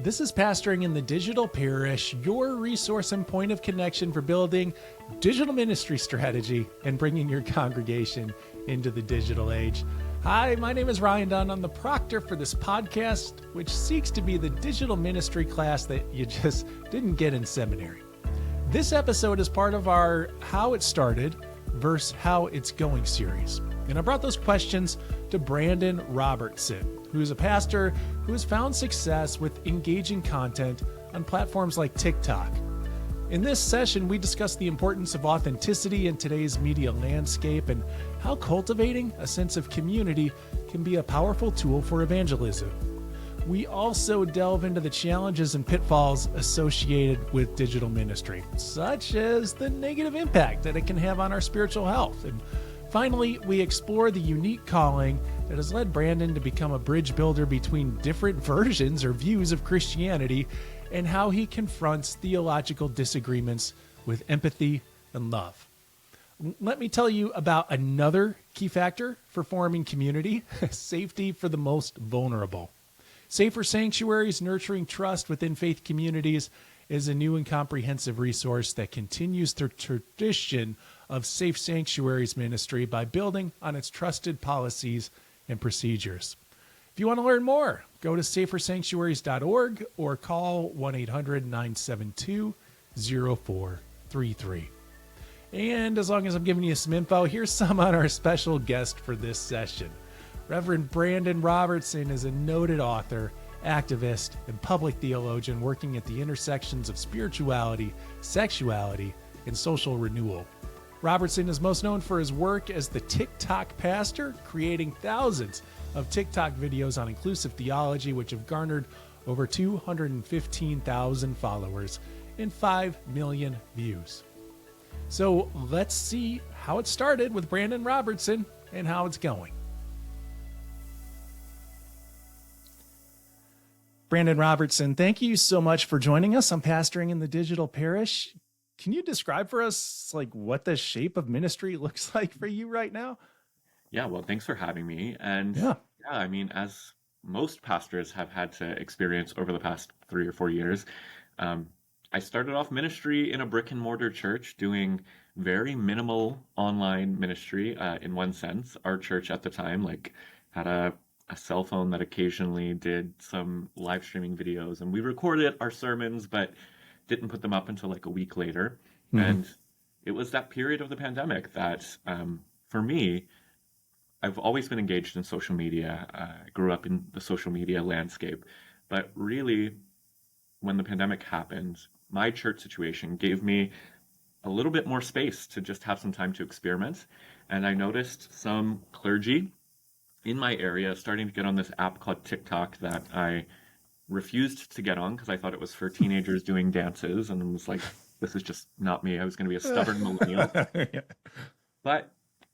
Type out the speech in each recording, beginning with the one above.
This is Pastoring in the Digital Parish, your resource and point of connection for building digital ministry strategy and bringing your congregation into the digital age. Hi, my name is Ryan Dunn. I'm the proctor for this podcast, which seeks to be the digital ministry class that you just didn't get in seminary. This episode is part of our How It Started versus How It's Going series. And I brought those questions to Brandan Robertson, who's a pastor who has found success with engaging content on platforms like TikTok. In this session, we discuss the importance of authenticity in today's media landscape and how cultivating a sense of community can be a powerful tool for evangelism. We also delve into the challenges and pitfalls associated with digital ministry, such as the negative impact that it can have on our spiritual health. And finally, we explore the unique calling that has led Brandan to become a bridge builder between different versions or views of Christianity and how he confronts theological disagreements with empathy and love. Let me tell you about another key factor for forming community: safety for the most vulnerable. Safe Sanctuaries, Nurturing Trust Within Faith Communities is a new and comprehensive resource that continues the tradition of Safe Sanctuaries ministry by building on its trusted policies and procedures. If you want to learn more, go to safersanctuaries.org or call 1-800-972-0433. And as long as I'm giving you some info, here's some on our special guest for this session. Reverend Brandan Robertson is a noted author, activist, and public theologian working at the intersections of spirituality, sexuality, and social renewal. Robertson is most known for his work as the TikTok pastor, creating thousands of TikTok videos on inclusive theology, which have garnered over 215,000 followers and 5 million views. So let's see how it started with Brandan Robertson and how it's going. Brandan Robertson, thank you so much for joining us on Pastoring in the Digital Parish. Can you describe for us what the shape of ministry looks like for you right now? Yeah, well, thanks for having me. And I mean, as most pastors have had to experience over the past 3 or 4 years, I started off ministry in a brick and mortar church doing very minimal online ministry. In one sense, our church at the time had a cell phone that occasionally did some live streaming videos, and we recorded our sermons, but didn't put them up until a week later. Mm-hmm. And it was that period of the pandemic that, for me, I've always been engaged in social media. I grew up in the social media landscape, but really, when the pandemic happened, my church situation gave me a little bit more space to just have some time to experiment. And I noticed some clergy in my area starting to get on this app called TikTok that I refused to get on because I thought it was for teenagers doing dances, and was like, this is just not me. I was going to be a stubborn millennial. Yeah. But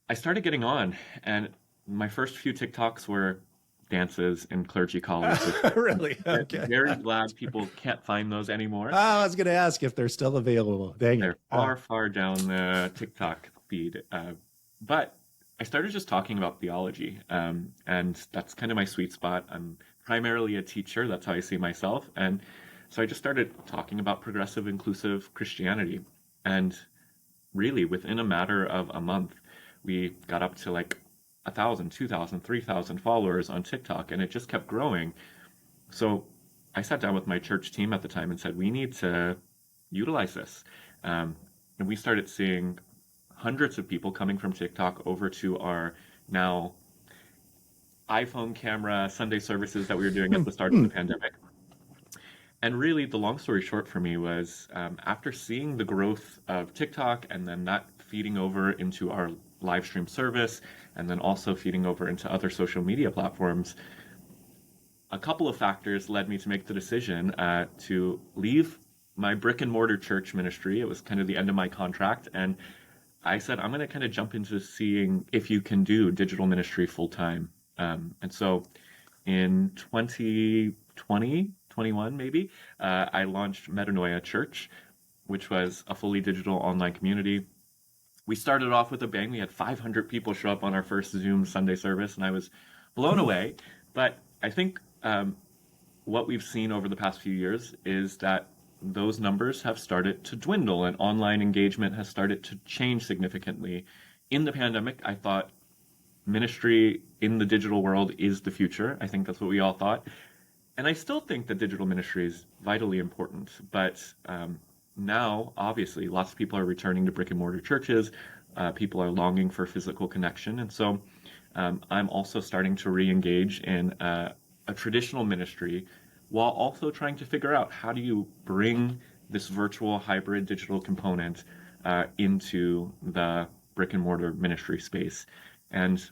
I started getting on, and my first few TikToks were dances in clergy colleges. Really? Okay. I'm very glad people can't find those anymore. I was going to ask if they're still available. They're far down the TikTok feed. But I started just talking about theology, and that's kind of my sweet spot. I'm primarily a teacher. That's how I see myself. And so I just started talking about progressive, inclusive Christianity. And really, within a matter of a month, we got up to 1,000, 2,000, 3,000 followers on TikTok, and it just kept growing. So I sat down with my church team at the time and said, we need to utilize this. And we started seeing hundreds of people coming from TikTok over to our now iPhone camera Sunday services that we were doing at the start of the pandemic. And really, the long story short for me was, after seeing the growth of TikTok and then that feeding over into our live stream service, and then also feeding over into other social media platforms, a couple of factors led me to make the decision to leave my brick and mortar church ministry. It was kind of the end of my contract, and I said, I'm going to kind of jump into seeing if you can do digital ministry full time. And so in 2021, maybe, I launched Metanoia Church, which was a fully digital online community. We started off with a bang. We had 500 people show up on our first Zoom Sunday service, and I was blown away. But I think what we've seen over the past few years is that those numbers have started to dwindle and online engagement has started to change significantly. In the pandemic, I thought ministry in the digital world is the future. I think that's what we all thought. And I still think that digital ministry is vitally important. But now, obviously, lots of people are returning to brick and mortar churches. People are longing for physical connection. And so I'm also starting to re-engage in a traditional ministry while also trying to figure out how do you bring this virtual hybrid digital component into the brick and mortar ministry space. And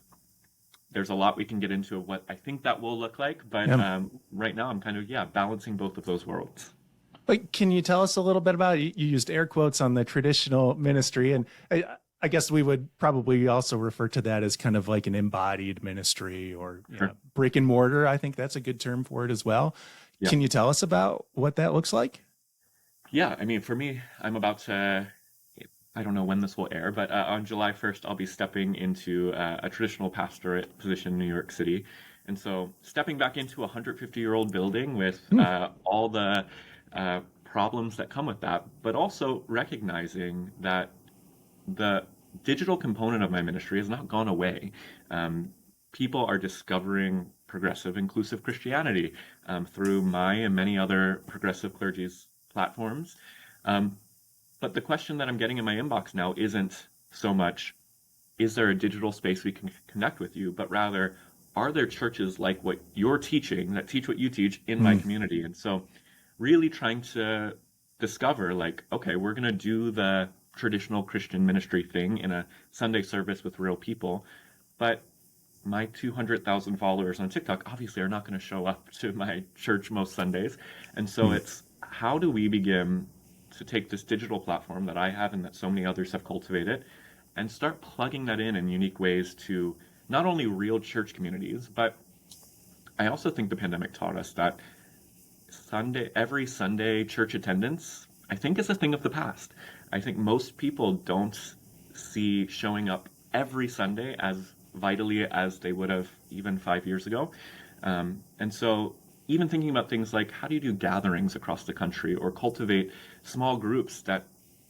there's a lot we can get into of what I think that will look like, but right now I'm kind of, balancing both of those worlds. But can you tell us a little bit about it? You used air quotes on the traditional ministry, and I guess we would probably also refer to that as kind of like an embodied ministry or Sure. brick and mortar. I think that's a good term for it as well. Yeah. Can you tell us about what that looks like? Yeah, I mean, for me, I'm about to, I don't know when this will air, but on July 1st, I'll be stepping into a traditional pastorate position in New York City. And so stepping back into a 150-year-old building with all the problems that come with that, but also recognizing that the digital component of my ministry has not gone away. People are discovering progressive, inclusive Christianity through my and many other progressive clergy's platforms. But the question that I'm getting in my inbox now isn't so much, is there a digital space we can connect with you, but rather, are there churches like what you're teaching that teach what you teach in my community? And so really trying to discover like, okay, we're going to do the traditional Christian ministry thing in a Sunday service with real people, but my 200,000 followers on TikTok obviously are not going to show up to my church most Sundays. And so it's how do we begin to take this digital platform that I have and that so many others have cultivated and start plugging that in unique ways to not only real church communities, but I also think the pandemic taught us that every Sunday church attendance, I think is a thing of the past. I think most people don't see showing up every Sunday as vitally as they would have even 5 years ago. And so even thinking about things like how do you do gatherings across the country or cultivate small groups that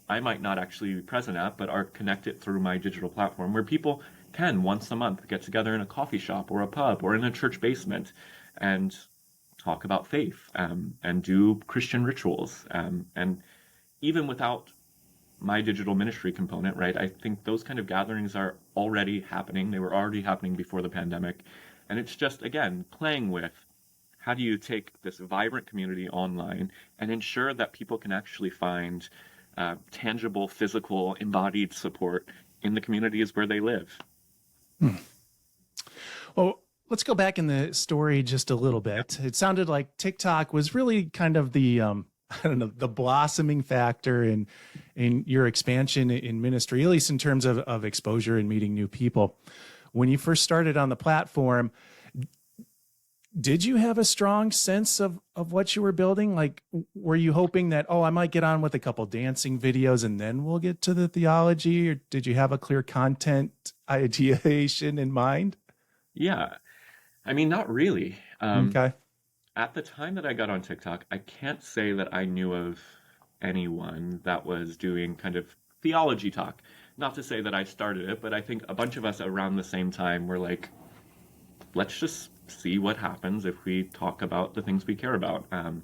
I might not actually be present at, but are connected through my digital platform where people can once a month get together in a coffee shop or a pub or in a church basement and talk about faith and do Christian rituals. And even without my digital ministry component, right, I think those kind of gatherings are already happening. They were already happening before the pandemic. And it's just, again, playing with how do you take this vibrant community online and ensure that people can actually find tangible, physical, embodied support in the communities where they live. Well, let's go back in the story just a little bit. It sounded like TikTok was really kind of the I don't know, the blossoming factor in your expansion in ministry, at least in terms of exposure and meeting new people. When you first started on the platform, did you have a strong sense of what you were building? Like, were you hoping that, I might get on with a couple dancing videos and then we'll get to the theology? Or did you have a clear content ideation in mind? Yeah, I mean, not really. Okay. At the time that I got on TikTok, I can't say that I knew of anyone that was doing kind of theology talk. Not to say that I started it, but I think a bunch of us around the same time were like, let's just see what happens if we talk about the things we care about. And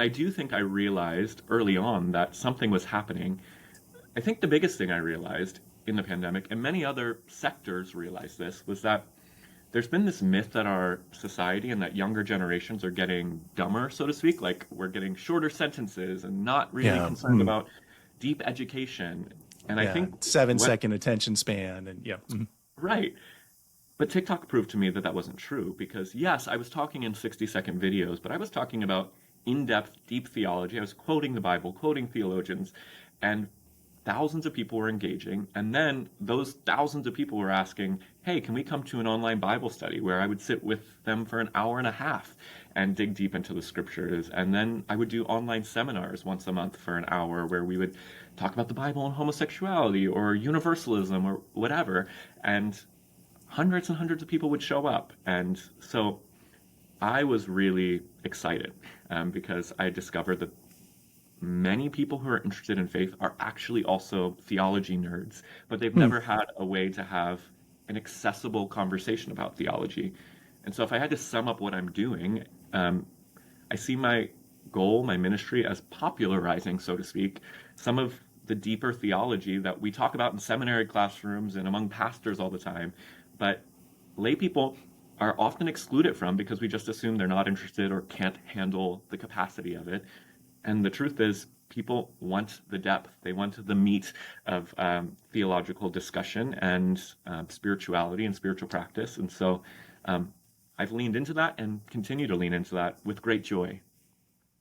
I do think I realized early on that something was happening. I think the biggest thing I realized in the pandemic, and many other sectors realized this, was that there's been this myth that our society and that younger generations are getting dumber, so to speak, like we're getting shorter sentences and not really concerned about deep education. And I think 7-second attention span and right. But TikTok proved to me that that wasn't true because yes, I was talking in 60-second videos, but I was talking about in-depth, deep theology. I was quoting the Bible, quoting theologians, and thousands of people were engaging. And then those thousands of people were asking, hey, can we come to an online Bible study where I would sit with them for an hour and a half and dig deep into the scriptures? And then I would do online seminars once a month for an hour where we would talk about the Bible and homosexuality or universalism or whatever. And hundreds and hundreds of people would show up. And so I was really excited because I discovered that many people who are interested in faith are actually also theology nerds, but they've Hmm. never had a way to have an accessible conversation about theology. And so, if I had to sum up what I'm doing, um, I see my goal, my ministry, as popularizing, so to speak, some of the deeper theology that we talk about in seminary classrooms and among pastors all the time, but lay people are often excluded from because we just assume they're not interested or can't handle the capacity of it. And the truth is, people want the depth. They want the meat of theological discussion and spirituality and spiritual practice. And so um, I've leaned into that and continue to lean into that with great joy.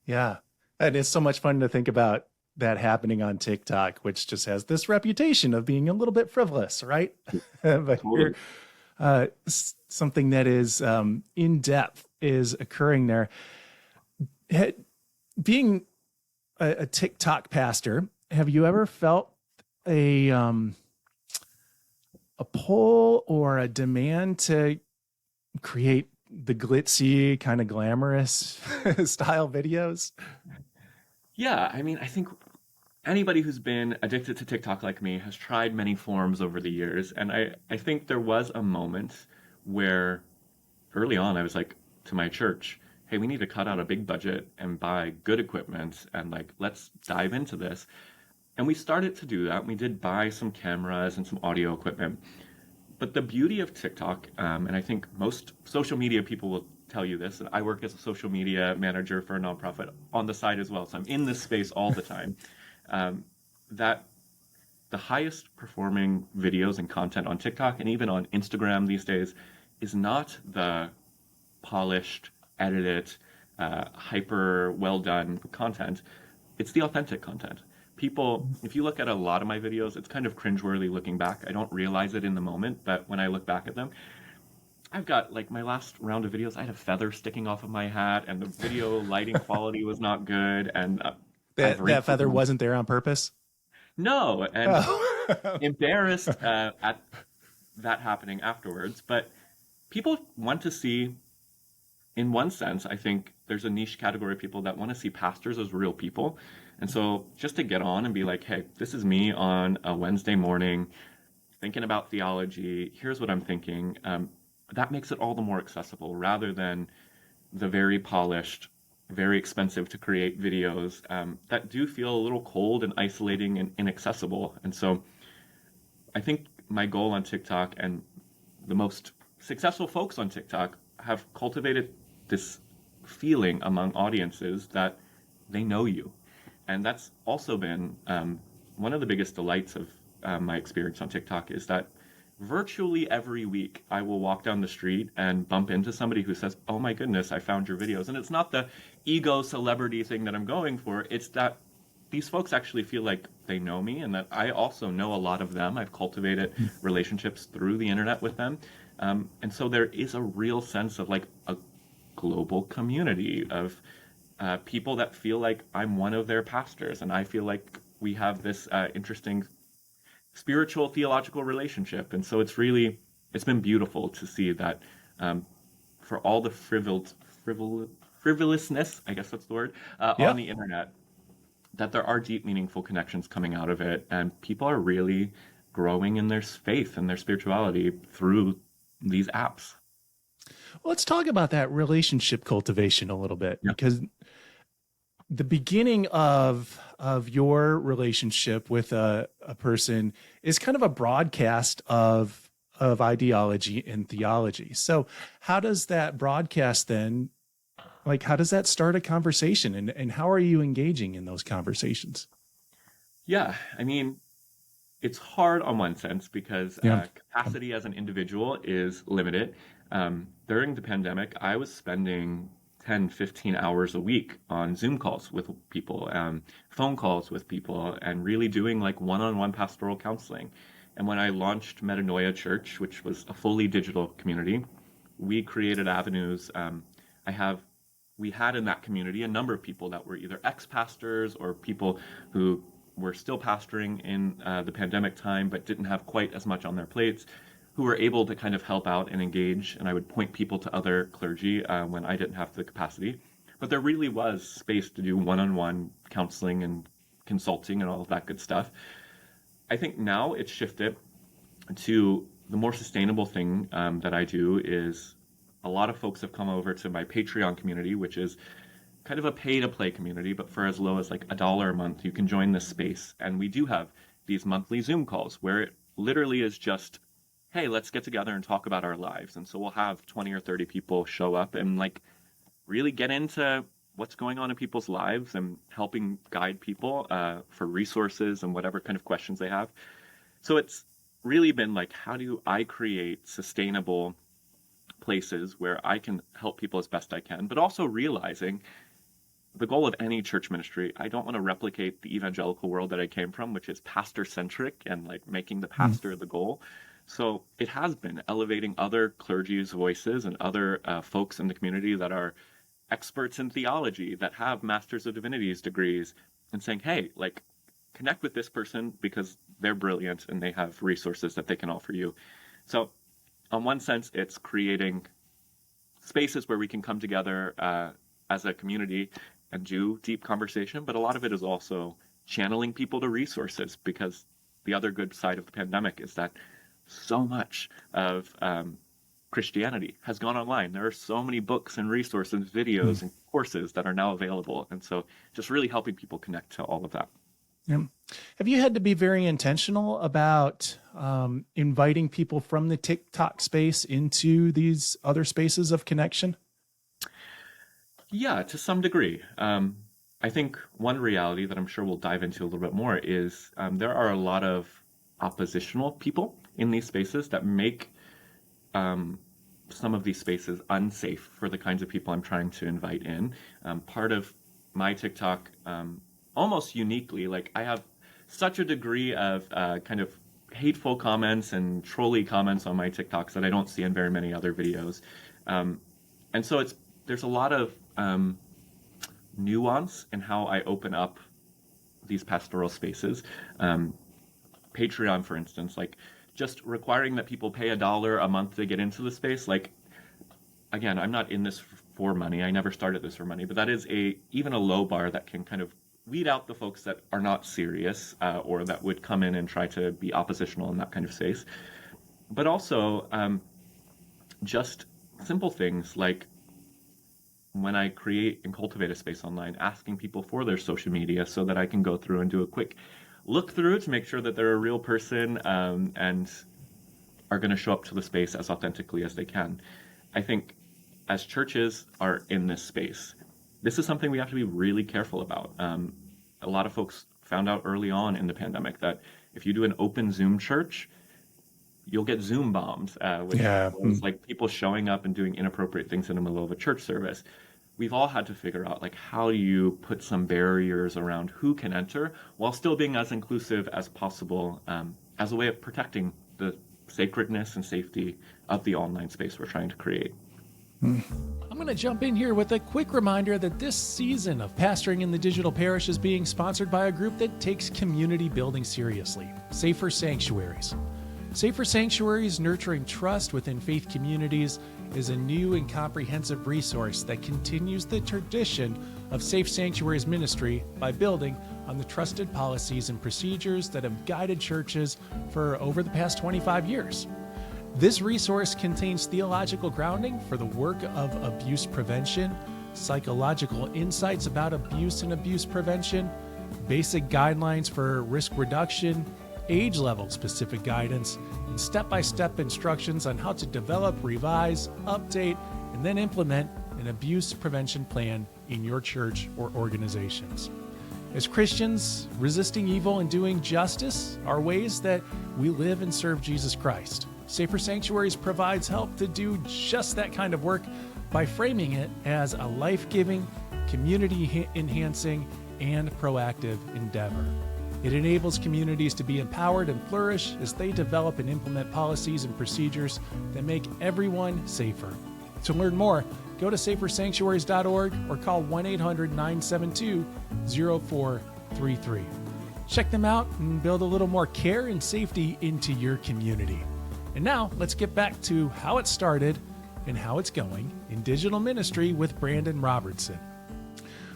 Yeah. And it's so much fun to think about that happening on TikTok, which just has this reputation of being a little bit frivolous, right? But here, Totally. something that is in depth is occurring there. Being a TikTok pastor, have you ever felt a a pull or a demand to create the glitzy, kind of glamorous style videos? Yeah, I mean, I think anybody who's been addicted to TikTok like me has tried many forms over the years. And I think there was a moment where early on I was like to my church, hey, we need to cut out a big budget and buy good equipment and like, let's dive into this. And we started to do that. We did buy some cameras and some audio equipment. But the beauty of TikTok, and I think most social media people will tell you this, and I work as a social media manager for a nonprofit on the side as well, so I'm in this space all the time, um, that the highest performing videos and content on TikTok and even on Instagram these days is not the polished, edited, hyper well done content. It's the authentic content. People, if you look at a lot of my videos, it's kind of cringeworthy looking back. I don't realize it in the moment, but when I look back at them, I've got like my last round of videos, I had a feather sticking off of my hat, and the video lighting quality was not good, and I've That wrinkled feather my wasn't there on purpose. no, and Oh. embarrassed at that happening afterwards. But people want to see, in one sense, I think there's a niche category of people that want to see pastors as real people. And so just to get on and be like, hey, this is me on a Wednesday morning thinking about theology. Here's what I'm thinking. That makes it all the more accessible rather than the very polished, very expensive to create videos that do feel a little cold and isolating and inaccessible. And so I think my goal on TikTok and the most successful folks on TikTok have cultivated this feeling among audiences that they know you. And that's also been one of the biggest delights of my experience on TikTok is that virtually every week I will walk down the street and bump into somebody who says, oh my goodness, I found your videos. And it's not the ego celebrity thing that I'm going for. It's that these folks actually feel like they know me and that I also know a lot of them. I've cultivated relationships through the internet with them. And so there is a real sense of like a global community of people that feel like I'm one of their pastors and I feel like we have this interesting spiritual theological relationship. And so it's been beautiful to see that for all the frivolousness, I guess that's the word, on Yeah. the internet, that there are deep, meaningful connections coming out of it, and people are really growing in their faith and their spirituality through these apps. Well, let's talk about that relationship cultivation a little bit, Yeah. because the beginning of your relationship with a person is kind of a broadcast of ideology and theology. So how does that broadcast then, like, how does that start a conversation, and how are you engaging in those conversations? Yeah, I mean, it's hard on one sense because Yeah. capacity as an individual is limited. During the pandemic, I was spending 10, 15 hours a week on Zoom calls with people, phone calls with people, and really doing like one-on-one pastoral counseling. And when I launched Metanoia Church, which was a fully digital community, we created avenues. I have we had in that community a number of people that were either ex-pastors or people who were still pastoring in the pandemic time but didn't have quite as much on their plates, who were able to kind of help out and engage, and I would point people to other clergy when I didn't have the capacity. But there really was space to do one-on-one counseling and consulting and all of that good stuff. I think now it's shifted to the more sustainable thing that I do is a lot of folks have come over to my Patreon community, which is kind of a pay-to-play community, but for as low as like $1 a month, you can join this space. And we do have these monthly Zoom calls where it literally is just, hey, let's get together and talk about our lives. And so we'll have 20 or 30 people show up and like really get into what's going on in people's lives and helping guide people for resources and whatever kind of questions they have. So it's really been like, how do I create sustainable places where I can help people as best I can, but also realizing the goal of any church ministry, I don't want to replicate the evangelical world that I came from, which is pastor-centric and like making the pastor the goal. So it has been elevating other clergy's voices and other folks in the community that are experts in theology, that have Masters of Divinities degrees, and saying, hey, like, connect with this person because they're brilliant and they have resources that they can offer you. So on one sense, it's creating spaces where we can come together as a community and do deep conversation, but a lot of it is also channeling people to resources, because the other good side of the pandemic is that so much of Christianity has gone online. There are so many books and resources, videos and courses that are now available. And so just really helping people connect to all of that. Yeah. Have you had to be very intentional about inviting people from the TikTok space into these other spaces of connection? Yeah, to some degree. I think one reality that I'm sure we'll dive into a little bit more is there are a lot of oppositional people in these spaces that make some of these spaces unsafe for the kinds of people I'm trying to invite in. Part of my TikTok, almost uniquely, like I have such a degree of kind of hateful comments and trolly comments on my TikToks that I don't see in very many other videos. And so there's a lot of nuance in how I open up these pastoral spaces. Patreon, for instance, like just requiring that people pay $1 a month to get into the space. Like, again, I'm not in this for money. I never started this for money, but that is even a low bar that can kind of weed out the folks that are not serious or that would come in and try to be oppositional in that kind of space. But also just simple things like when I create and cultivate a space online, asking people for their social media so that I can go through and do a quick look through to make sure that they're a real person and are going to show up to the space as authentically as they can. I think as churches are in this space, this is something we have to be really careful about. A lot of folks found out early on in the pandemic that if you do an open Zoom church, you'll get Zoom bombed, which is like people showing up and doing inappropriate things in the middle of a church service. We've all had to figure out like how do you put some barriers around who can enter while still being as inclusive as possible as a way of protecting the sacredness and safety of the online space we're trying to create. I'm going to jump in here with a quick reminder that this season of Pastoring in the Digital Parish is being sponsored by a group that takes community building seriously, Safe Sanctuaries. Safe Sanctuaries, nurturing trust within faith communities, is a new and comprehensive resource that continues the tradition of Safe Sanctuaries ministry by building on the trusted policies and procedures that have guided churches for over the past 25 years. This resource contains theological grounding for the work of abuse prevention, psychological insights about abuse and abuse prevention, basic guidelines for risk reduction, age level specific guidance, and step-by-step instructions on how to develop, revise, update, and then implement an abuse prevention plan in your church or organizations. As Christians, resisting evil and doing justice are ways that we live and serve Jesus Christ. Safer Sanctuaries provides help to do just that kind of work by framing it as a life-giving, community-enhancing, and proactive endeavor. It enables communities to be empowered and flourish as they develop and implement policies and procedures that make everyone safer. To learn more, go to safersanctuaries.org or call 1-800-972-0433. Check them out and build a little more care and safety into your community. And now let's get back to how it started and how it's going in digital ministry with Brandan Robertson.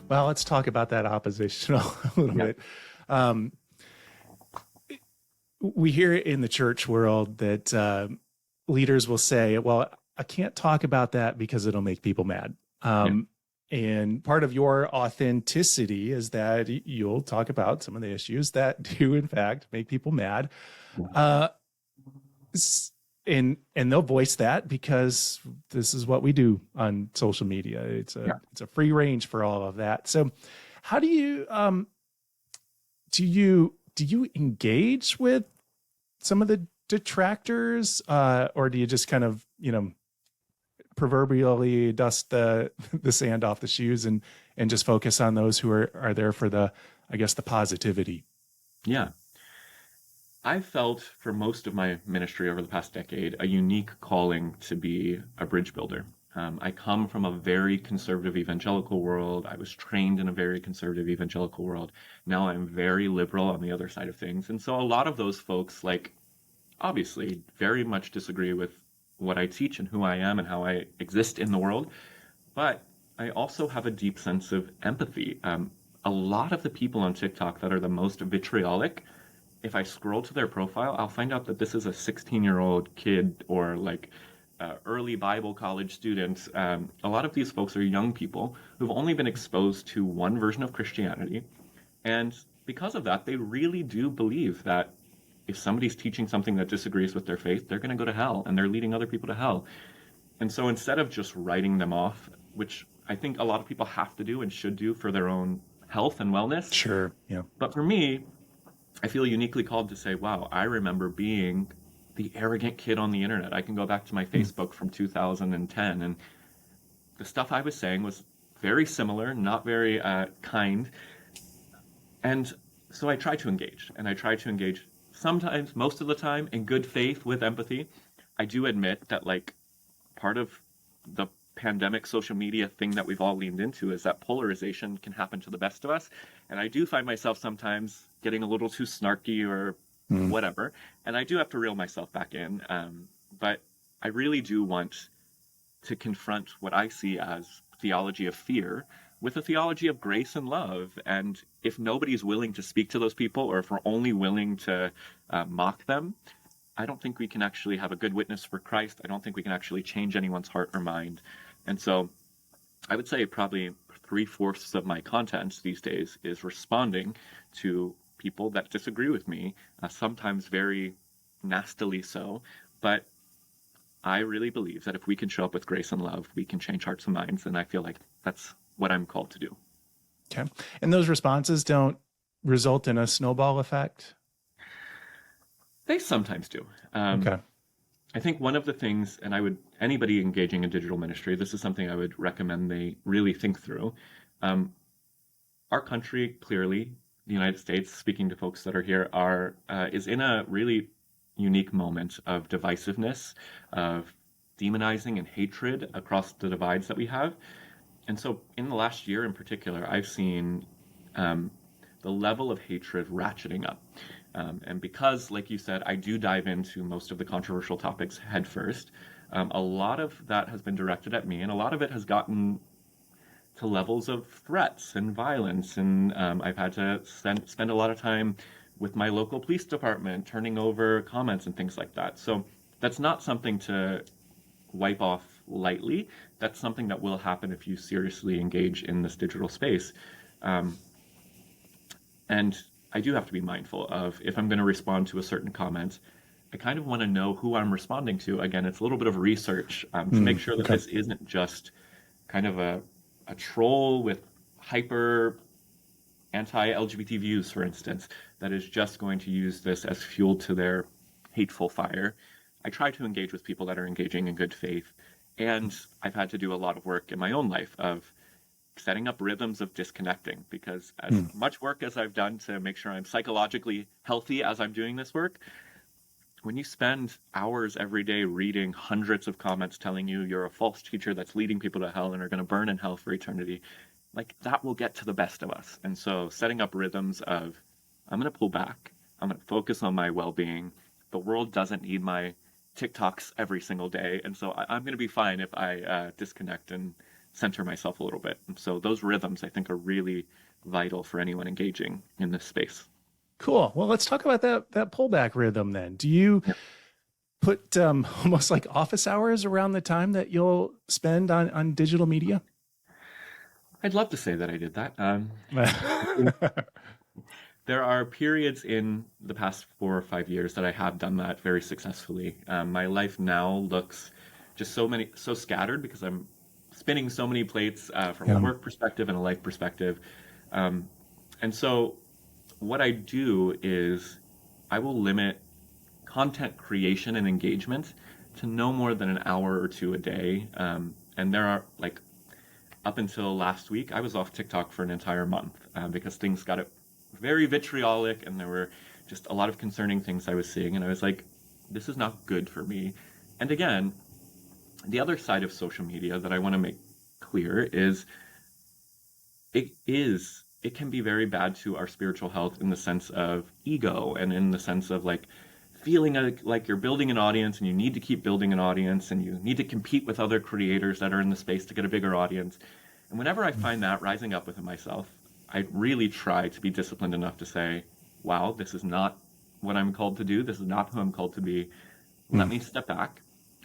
Well, let's talk about that oppositional a little bit. We hear in the church world that leaders will say, well, I can't talk about that because it'll make people mad. And part of your authenticity is that you'll talk about some of the issues that do, in fact, make people mad. And they'll voice that because this is what we do on social media. It's a free range for all of that. So how do you do you engage with some of the detractors, or do you just kind of, proverbially dust the sand off the shoes and just focus on those who are there for the positivity? Yeah. I've felt for most of my ministry over the past decade a unique calling to be a bridge builder. I come from a very conservative evangelical world. I was trained in a very conservative evangelical world. Now I'm very liberal on the other side of things. And so a lot of those folks, obviously, very much disagree with what I teach and who I am and how I exist in the world. But I also have a deep sense of empathy. A lot of the people on TikTok that are the most vitriolic, if I scroll to their profile, I'll find out that this is a 16-year-old kid or early Bible college student. A lot of these folks are young people who've only been exposed to one version of Christianity. And because of that, they really do believe that if somebody's teaching something that disagrees with their faith, they're going to go to hell, and they're leading other people to hell. And so instead of just writing them off, which I think a lot of people have to do and should do for their own health and wellness. Sure, yeah. But for me, I feel uniquely called to say, wow, I remember being the arrogant kid on the internet. I can go back to my Facebook from 2010, and the stuff I was saying was very similar, not very kind. And so I try to engage, and I try to engage sometimes, most of the time, in good faith with empathy. I do admit that part of the pandemic social media thing that we've all leaned into is that polarization can happen to the best of us. And I do find myself sometimes getting a little too snarky or whatever. And I do have to reel myself back in. But I really do want to confront what I see as theology of fear with a theology of grace and love. And if nobody's willing to speak to those people, or if we're only willing to mock them, I don't think we can actually have a good witness for Christ. I don't think we can actually change anyone's heart or mind. And so I would say probably 3/4 of my content these days is responding to people that disagree with me, sometimes very nastily so. But I really believe that if we can show up with grace and love, we can change hearts and minds. And I feel like that's what I'm called to do. Okay. And those responses don't result in a snowball effect? They sometimes do. Okay. I think one of the things, and anybody engaging in digital ministry, this is something I would recommend they really think through. Our country, clearly, the United States, speaking to folks that are here, is in a really unique moment of divisiveness, of demonizing and hatred across the divides that we have. And so in the last year in particular, I've seen the level of hatred ratcheting up. And because, like you said, I do dive into most of the controversial topics head first, a lot of that has been directed at me, and a lot of it has gotten to levels of threats and violence. And I've had to spend a lot of time with my local police department turning over comments and things like that. So that's not something to wipe off lightly. That's something that will happen if you seriously engage in this digital space. And I do have to be mindful of, if I'm going to respond to a certain comment, I kind of want to know who I'm responding to. Again, it's a little bit of research to make sure that this isn't just kind of a troll with hyper anti-LGBT views, for instance, that is just going to use this as fuel to their hateful fire. I try to engage with people that are engaging in good faith. And I've had to do a lot of work in my own life of setting up rhythms of disconnecting, because as much work as I've done to make sure I'm psychologically healthy as I'm doing this work, when you spend hours every day reading hundreds of comments telling you you're a false teacher that's leading people to hell and are going to burn in hell for eternity, that will get to the best of us. And so setting up rhythms of, I'm going to pull back, I'm going to focus on my well-being. The world doesn't need my TikToks every single day, and so I'm going to be fine if I disconnect and center myself a little bit. And so those rhythms, I think, are really vital for anyone engaging in this space. Cool. Well, let's talk about that pullback rhythm then. Do you Yeah. put almost like office hours around the time that you'll spend on digital media? I'd love to say that I did that. I think there are periods in the past 4 or 5 years that I have done that very successfully. My life now looks just so scattered because I'm spinning so many plates from a Yeah. work perspective and a life perspective. Um, and so what I do is I will limit content creation and engagement to no more than an hour or two a day. And there are like up until last week, I was off TikTok for an entire month because things got very vitriolic and there were just a lot of concerning things I was seeing. And I was like, this is not good for me. And again, the other side of social media that I want to make clear is it can be very bad to our spiritual health in the sense of ego and in the sense of like feeling like you're building an audience and you need to keep building an audience and you need to compete with other creators that are in the space to get a bigger audience. And whenever I find that rising up within myself, I really try to be disciplined enough to say, wow, this is not what I'm called to do. This is not who I'm called to be. Let me step back.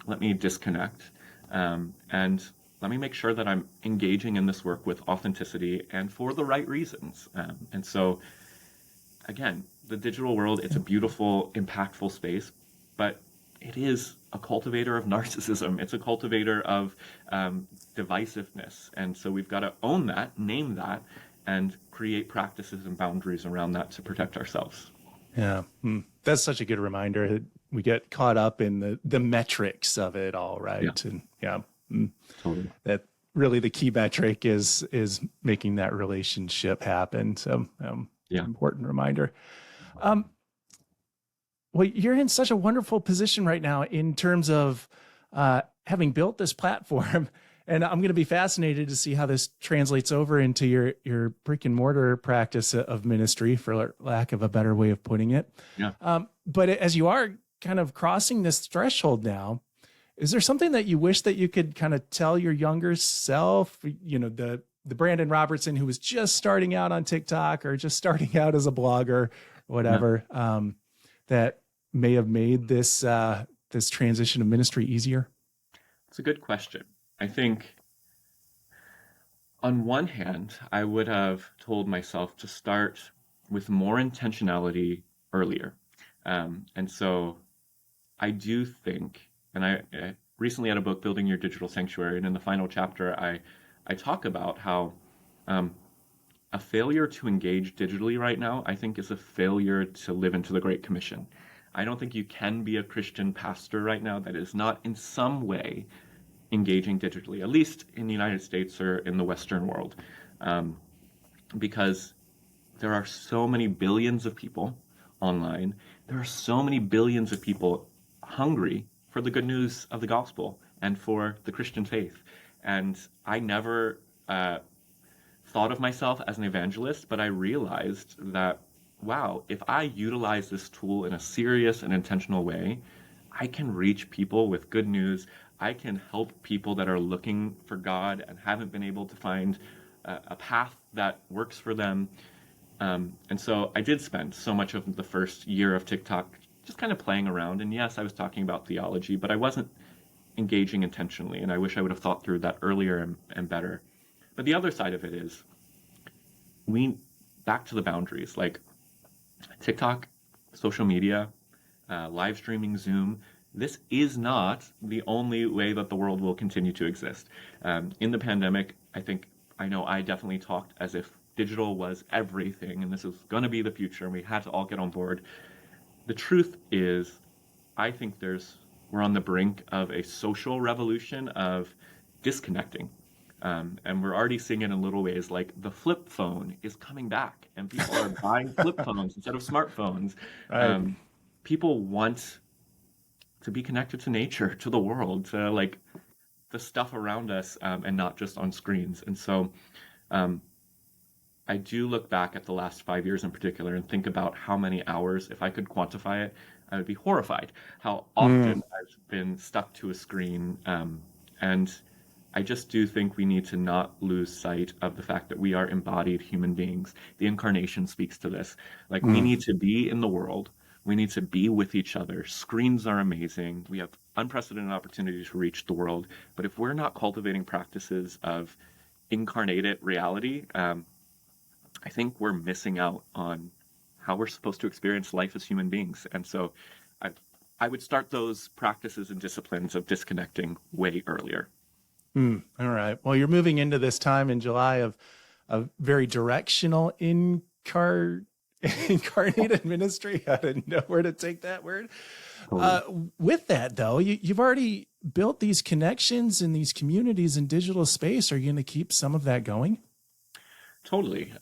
Let me disconnect. And let me make sure that I'm engaging in this work with authenticity and for the right reasons. And so, again, the digital world, it's a beautiful, impactful space, but it is a cultivator of narcissism. It's a cultivator of divisiveness. And so we've got to own that, name that, and create practices and boundaries around that to protect ourselves. Yeah. That's such a good reminder. We get caught up in the metrics of it all, Yeah, right? And yeah, totally. that really the key metric is making that relationship happen. So Yeah. important reminder. Well, you're in such a wonderful position right now in terms of having built this platform. And I'm going to be fascinated to see how this translates over into your brick and mortar practice of ministry, for lack of a better way of putting it. Yeah. But as you are kind of crossing this threshold now, is there something that you wish that you could kind of tell your younger self, the Brandan Robertson who was just starting out on TikTok or just starting out as a blogger, or whatever, that may have made this this transition of ministry easier? It's a good question. I think on one hand, I would have told myself to start with more intentionality earlier. And so I do think, and I recently had a book, Building Your Digital Sanctuary, and in the final chapter, I talk about how a failure to engage digitally right now, I think, is a failure to live into the Great Commission. I don't think you can be a Christian pastor right now that is not in some way engaging digitally, at least in the United States or in the Western world, because there are so many billions of people online. There are so many billions of people hungry for the good news of the gospel and for the Christian faith. And I never thought of myself as an evangelist, but I realized that, wow, if I utilize this tool in a serious and intentional way, I can reach people with good news. I can help people that are looking for God and haven't been able to find a path that works for them. And so I did spend so much of the first year of TikTok just kind of playing around. And yes, I was talking about theology, but I wasn't engaging intentionally. And I wish I would have thought through that earlier and better. But the other side of it is back to the boundaries, like TikTok, social media, live streaming, Zoom. This is not the only way that the world will continue to exist. In the pandemic, I know I definitely talked as if digital was everything and this was going to be the future and we had to all get on board. The truth is, I think we're on the brink of a social revolution of disconnecting. And we're already seeing it in little ways, like the flip phone is coming back and people are buying flip phones instead of smartphones. Right. People want to be connected to nature, to the world, to like the stuff around us, and not just on screens. And so I do look back at the last 5 years in particular and think about how many hours, if I could quantify it, I would be horrified how Mm, often I've been stuck to a screen. And I just do think we need to not lose sight of the fact that we are embodied human beings. The incarnation speaks to this. Like, we mm. need to be in the world. We need to be with each other. Screens are amazing. We have unprecedented opportunities to reach the world. But if we're not cultivating practices of incarnated reality, I think we're missing out on how we're supposed to experience life as human beings. And so I, I would start those practices and disciplines of disconnecting way earlier. All right. Well, you're moving into this time in July of very directional incarnated ministry. I didn't know where to take that word. Uh, Totally. with that, though, you've already built these connections in these communities in digital space. Are you going to keep some of that going? Totally.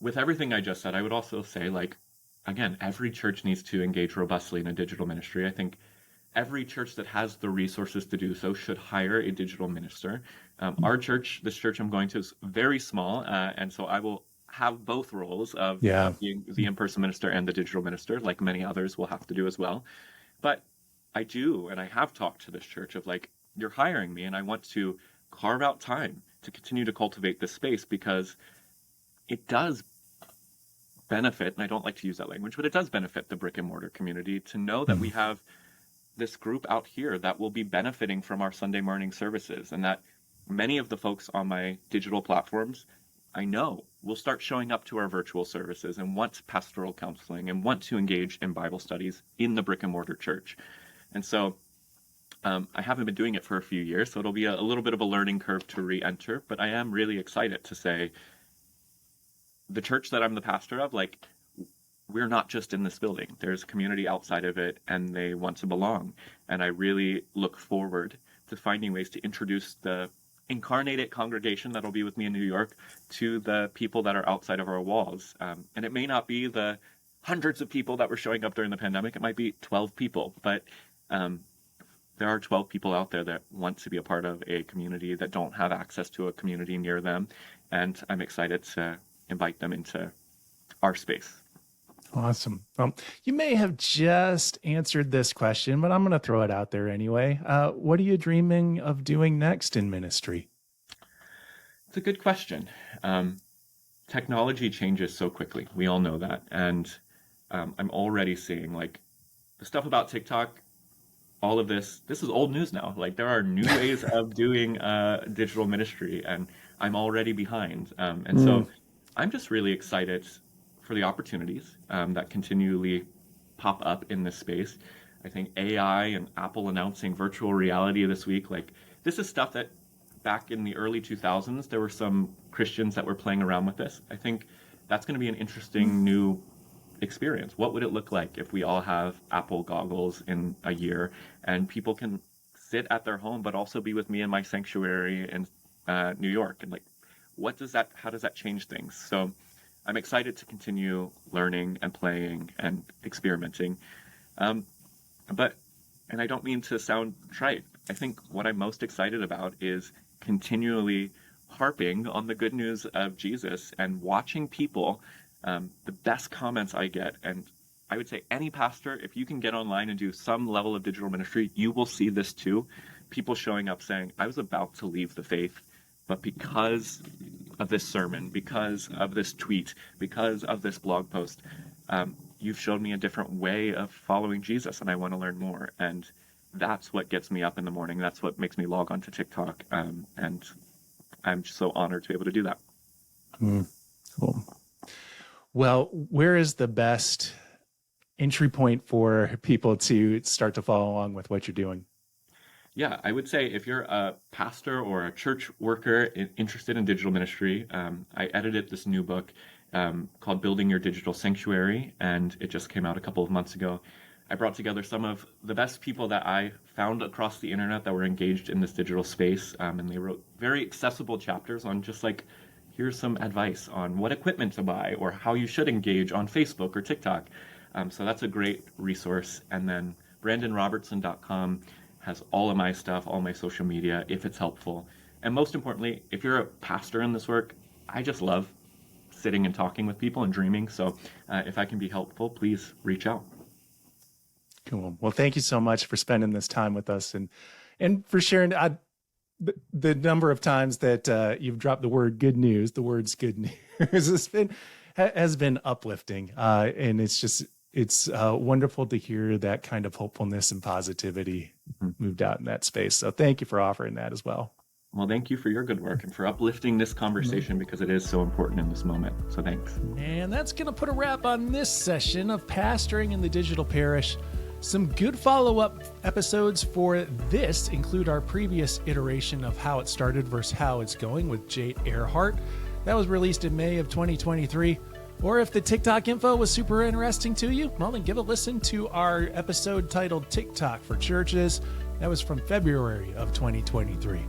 With everything I just said, I would also say, like, again, every church needs to engage robustly in a digital ministry. I think every church that has the resources to do so should hire a digital minister. Our church, this church I'm going to, is very small, and so I will have both roles of Yeah. being the in-person minister and the digital minister, like many others will have to do as well. But I do, and I have talked to this church of like, you're hiring me, and I want to carve out time to continue to cultivate this space because it does benefit, and I don't like to use that language, but it does benefit the brick and mortar community to know that we Mm. have this group out here that will be benefiting from our Sunday morning services, and that many of the folks on my digital platforms I know will start showing up to our virtual services and want pastoral counseling and want to engage in Bible studies in the brick and mortar church. And so I haven't been doing it for a few years, so it'll be a little bit of a learning curve to re-enter, but I am really excited to say the church that I'm the pastor of, like, we're not just in this building. There's a community outside of it, and they want to belong. And I really look forward to finding ways to introduce the incarnated congregation that'll be with me in New York to the people that are outside of our walls. And it may not be the hundreds of people that were showing up during the pandemic. It might be 12 people, but um, there are 12 people out there that want to be a part of a community that don't have access to a community near them. And I'm excited to invite them into our space. Awesome. You may have just answered this question, but I'm going to throw it out there anyway. What are you dreaming of doing next in ministry? It's a good question. Technology changes so quickly. We all know that. And I'm already seeing like the stuff about TikTok, all of this is old news now. Like there are new ways of doing digital ministry, and I'm already behind. And Mm. so I'm just really excited for the opportunities that continually pop up in this space. I think AI and Apple announcing virtual reality this week, like this is stuff that back in the early 2000s, there were some Christians that were playing around with this. I think that's going to be an interesting new experience. What would it look like if we all have Apple goggles in a year and people can sit at their home but also be with me in my sanctuary in New York? And like, how does that change things? So I'm excited to continue learning and playing and experimenting. Um, but, and I don't mean to sound trite, I think what I'm most excited about is continually harping on the good news of Jesus and watching people. The best comments I get, and I would say any pastor, if you can get online and do some level of digital ministry, you will see this too. People showing up saying, I was about to leave the faith, but because of this sermon, because of this tweet, because of this blog post, you've showed me a different way of following Jesus, and I want to learn more. And that's what gets me up in the morning. That's what makes me log on to TikTok. And I'm just so honored to be able to do that. Mm. Cool. Well, where is the best entry point for people to start to follow along with what you're doing? Yeah, I would say if you're a pastor or a church worker interested in digital ministry, I edited this new book called Building Your Digital Sanctuary, and it just came out a couple of months ago. I brought together some of the best people that I found across the internet that were engaged in this digital space, and they wrote very accessible chapters on just like, here's some advice on what equipment to buy or how you should engage on Facebook or TikTok. So that's a great resource. And then BrandanRobertson.com has all of my stuff, all my social media, if it's helpful. And most importantly, if you're a pastor in this work, I just love sitting and talking with people and dreaming. So if I can be helpful, please reach out. Cool. Well, thank you so much for spending this time with us and for sharing the number of times that you've dropped the word good news. The words good news has been uplifting. And it's wonderful to hear that kind of hopefulness and positivity moved out in that space. So thank you for offering that as well. Well, thank you for your good work and for uplifting this conversation because it is so important in this moment. So thanks. And that's going to put a wrap on this session of Pastoring in the Digital Parish. Some good follow-up episodes for this include our previous iteration of How It Started versus How It's Going with Jade Earhart. That was released in May of 2023. Or if the TikTok info was super interesting to you, well, then give a listen to our episode titled TikTok for Churches. That was from February of 2023.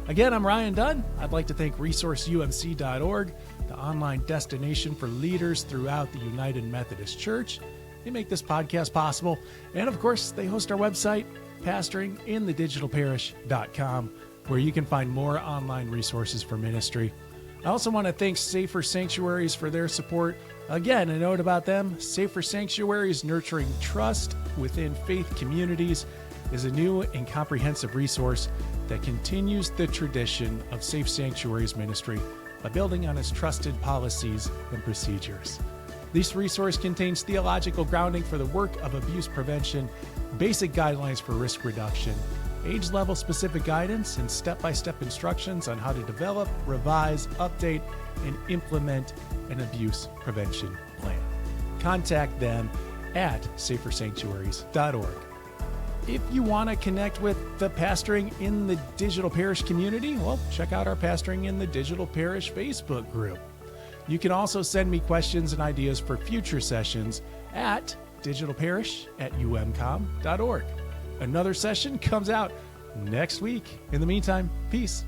Again, I'm Ryan Dunn. I'd like to thank resourceumc.org, the online destination for leaders throughout the United Methodist Church. They make this podcast possible. And of course, they host our website, pastoringinthedigitalparish.com, where you can find more online resources for ministry. I also want to thank Safer Sanctuaries for their support. Again, a note about them, Safer Sanctuaries Nurturing Trust Within Faith Communities is a new and comprehensive resource that continues the tradition of Safe Sanctuaries ministry by building on its trusted policies and procedures. This resource contains theological grounding for the work of abuse prevention, basic guidelines for risk reduction, age-level specific guidance, and step-by-step instructions on how to develop, revise, update, and implement an abuse prevention plan. Contact them at safersanctuaries.org. If you want to connect with the Pastoring in the Digital Parish community, well, check out our Pastoring in the Digital Parish Facebook group. You can also send me questions and ideas for future sessions at digitalparish@umcom.org. Another session comes out next week. In the meantime, peace.